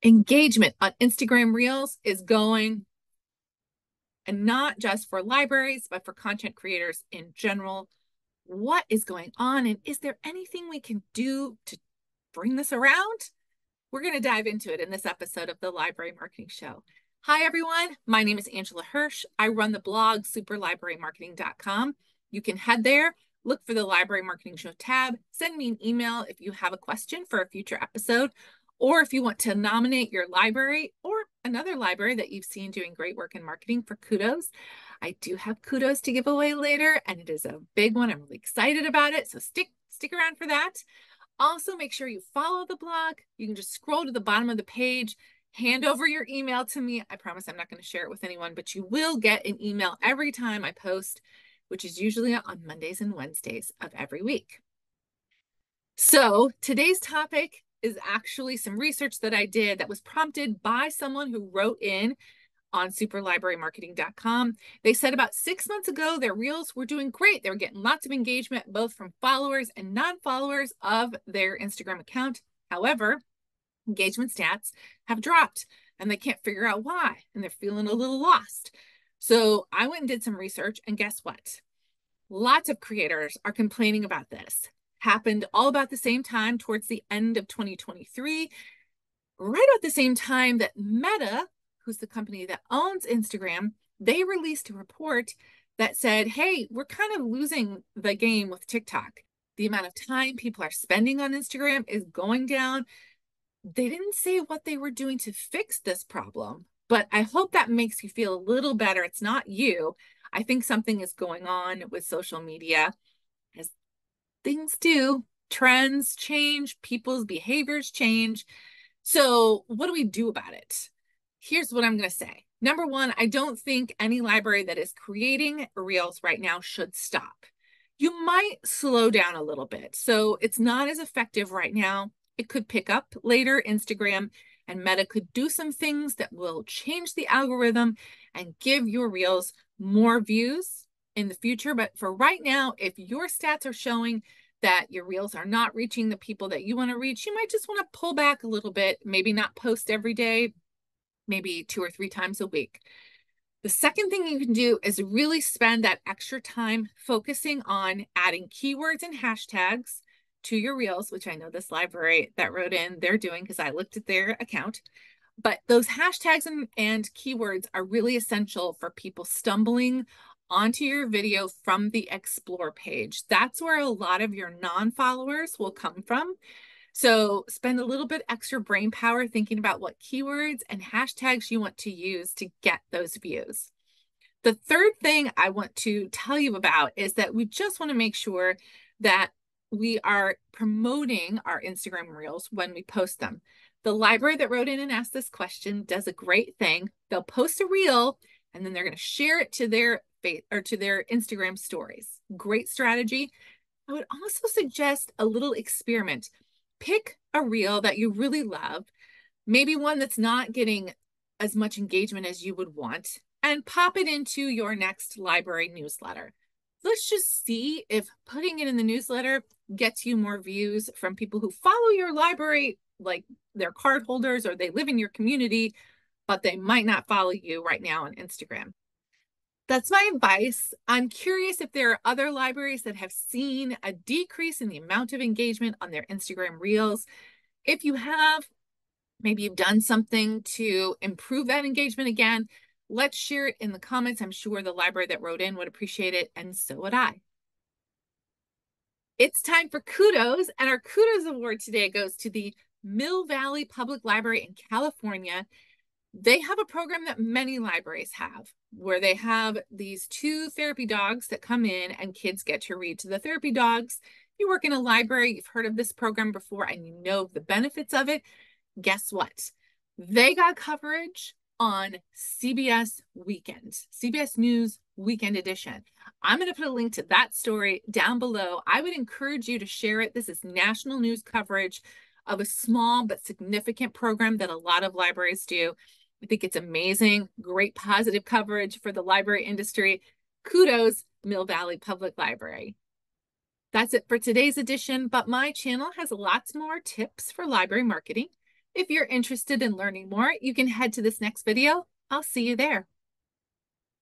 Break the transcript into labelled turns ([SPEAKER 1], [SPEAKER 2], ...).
[SPEAKER 1] Engagement on Instagram Reels is going, and not just for libraries, but for content creators in general. What is going on? And is there anything we can do to bring this around? We're going to dive into it in this episode of the Library Marketing Show. Hi, everyone. My name is Angela Hursh. I run the blog superlibrarymarketing.com. You can head there, look for the Library Marketing Show tab, send me an email if you have a question for a future episode, or if you want to nominate your library or another library that you've seen doing great work in marketing for Kudos. I do have Kudos to give away later, and it is a big one. I'm really excited about it, so stick around for that. Also, make sure you follow the blog. You can just scroll to the bottom of the page, hand over your email to me. I promise I'm not going to share it with anyone, but you will get an email every time I post, which is usually on Mondays and Wednesdays of every week. So today's topic is actually some research that I did that was prompted by someone who wrote in on superlibrarymarketing.com. They said about 6 months ago, their reels were doing great. They were getting lots of engagement, both from followers and non-followers of their Instagram account. However, engagement stats have dropped and they can't figure out why, and they're feeling a little lost. So I went and did some research, and guess what? Lots of creators are complaining about this. Happened all about the same time towards the end of 2023, right about the same time that Meta, who's the company that owns Instagram, they released a report that said, hey, we're kind of losing the game with TikTok. The amount of time people are spending on Instagram is going down. They didn't say what they were doing to fix this problem, but I hope that makes you feel a little better. It's not you. I think something is going on with social media, as things do. Trends change, people's behaviors change. So what do we do about it? Here's what I'm going to say. Number one, I don't think any library that is creating reels right now should stop. You might slow down a little bit. So it's not as effective right now. It could pick up later. Instagram and Meta could do some things that will change the algorithm and give your reels more views in the future. But for right now, if your stats are showing that your reels are not reaching the people that you want to reach, you might just want to pull back a little bit, maybe not post every day, maybe 2 or 3 times a week. The second thing you can do is really spend that extra time focusing on adding keywords and hashtags to your reels, which I know this library that wrote in, they're doing because I looked at their account. But those hashtags and keywords are really essential for people stumbling onto your video from the Explore page. That's where a lot of your non-followers will come from. So spend a little bit extra brain power thinking about what keywords and hashtags you want to use to get those views. The third thing I want to tell you about is that we just want to make sure that we are promoting our Instagram reels when we post them. The library that wrote in and asked this question does a great thing. They'll post a reel and then they're going to share it to their Instagram stories. Great strategy. I would also suggest a little experiment. Pick a reel that you really love, maybe one that's not getting as much engagement as you would want, and pop it into your next library newsletter. Let's just see if putting it in the newsletter gets you more views from people who follow your library, like they're card holders or they live in your community, but they might not follow you right now on Instagram. That's my advice. I'm curious if there are other libraries that have seen a decrease in the amount of engagement on their Instagram reels. If you have, maybe you've done something to improve that engagement again, let's share it in the comments. I'm sure the library that wrote in would appreciate it, and so would I. It's time for Kudos, and our Kudos Award today goes to the Mill Valley Public Library in California. They have a program that many libraries have, where they have these 2 therapy dogs that come in and kids get to read to the therapy dogs. If you work in a library, you've heard of this program before and you know the benefits of it. Guess what? They got coverage on CBS Weekend, CBS News Weekend Edition. I'm going to put a link to that story down below. I would encourage you to share it. This is national news coverage of a small but significant program that a lot of libraries do. I think it's amazing, great positive coverage for the library industry. Kudos, Mill Valley Public Library. That's it for today's edition, but my channel has lots more tips for library marketing. If you're interested in learning more, you can head to this next video. I'll see you there.